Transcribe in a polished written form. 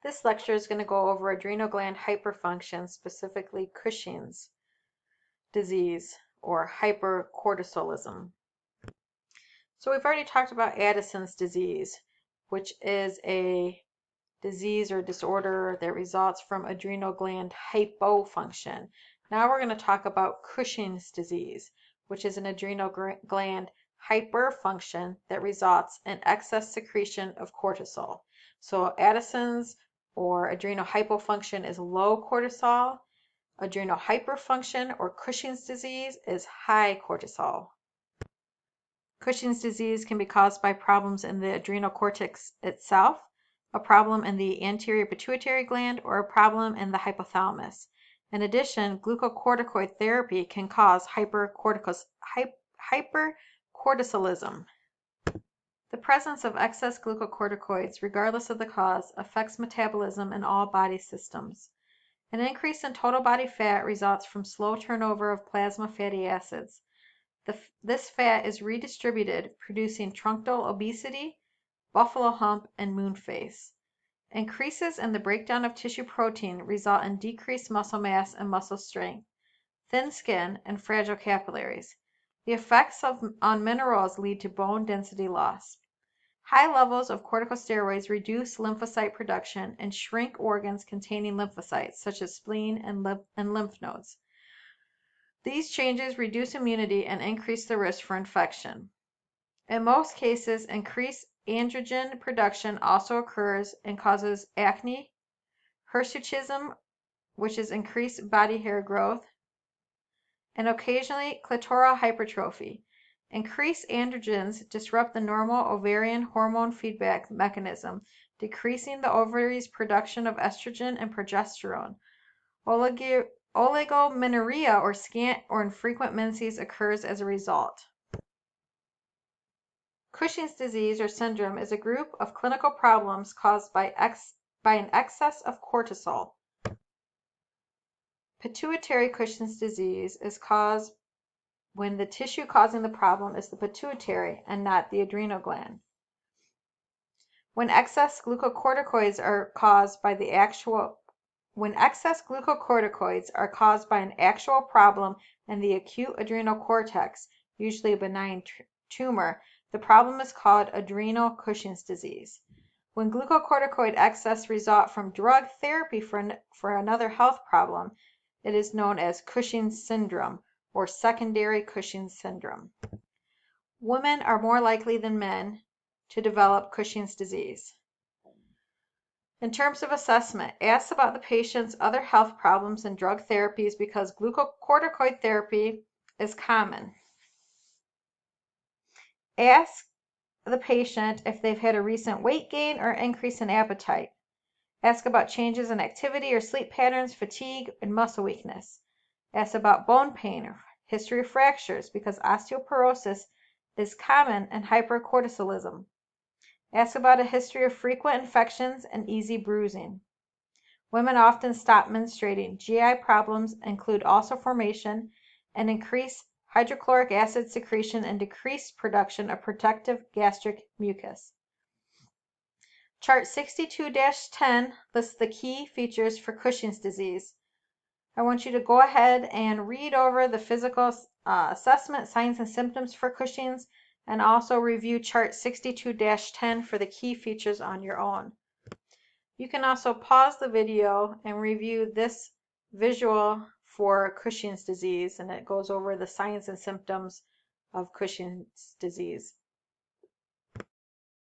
This lecture is going to go over adrenal gland hyperfunction, specifically Cushing's disease or hypercortisolism. So we've already talked about Addison's disease, which is a disease or disorder that results from adrenal gland hypofunction. Now we're going to talk about Cushing's disease, which is an adrenal gland hyperfunction that results in excess secretion of cortisol. So Addison's or adrenal hypofunction is low cortisol. Adrenal hyperfunction or Cushing's disease is high cortisol. Cushing's disease can be caused by problems in the adrenal cortex itself, a problem in the anterior pituitary gland, or a problem in the hypothalamus. In addition, glucocorticoid therapy can cause hypercortisolism. The presence of excess glucocorticoids, regardless of the cause, affects metabolism in all body systems. An increase in total body fat results from slow turnover of plasma fatty acids. This fat is redistributed, producing truncal obesity, buffalo hump, and moon face. Increases in the breakdown of tissue protein result in decreased muscle mass and muscle strength, thin skin, and fragile capillaries. The effects on minerals lead to bone density loss. High levels of corticosteroids reduce lymphocyte production and shrink organs containing lymphocytes, such as spleen and lymph nodes. These changes reduce immunity and increase the risk for infection. In most cases, increased androgen production also occurs and causes acne, hirsutism, which is increased body hair growth, and occasionally clitoral hypertrophy. Increased androgens disrupt the normal ovarian hormone feedback mechanism, decreasing the ovary's production of estrogen and progesterone. Oligomenorrhea or scant or infrequent menses occurs as a result. Cushing's disease or syndrome is a group of clinical problems caused by an excess of cortisol. Pituitary Cushing's disease is caused when the tissue causing the problem is the pituitary and not the adrenal gland. When excess glucocorticoids are caused by an actual problem in the acute adrenal cortex, usually a benign tumor, the problem is called adrenal Cushing's disease. When glucocorticoid excess results from drug therapy for another health problem, it is known as Cushing's syndrome or secondary Cushing's syndrome. Women are more likely than men to develop Cushing's disease. In terms of assessment, ask about the patient's other health problems and drug therapies because glucocorticoid therapy is common. Ask the patient if they've had a recent weight gain or increase in appetite. Ask about changes in activity or sleep patterns, fatigue, and muscle weakness. Ask about bone pain or history of fractures because osteoporosis is common in hypercortisolism. Ask about a history of frequent infections and easy bruising. Women often stop menstruating. GI problems include ulcer formation and increased hydrochloric acid secretion and decreased production of protective gastric mucus. Chart 62-10 lists the key features for Cushing's disease. I want you to go ahead and read over the physical assessment, signs and symptoms for Cushing's, and also review chart 62-10 for the key features on your own. You can also pause the video and review this visual for Cushing's disease, and it goes over the signs and symptoms of Cushing's disease.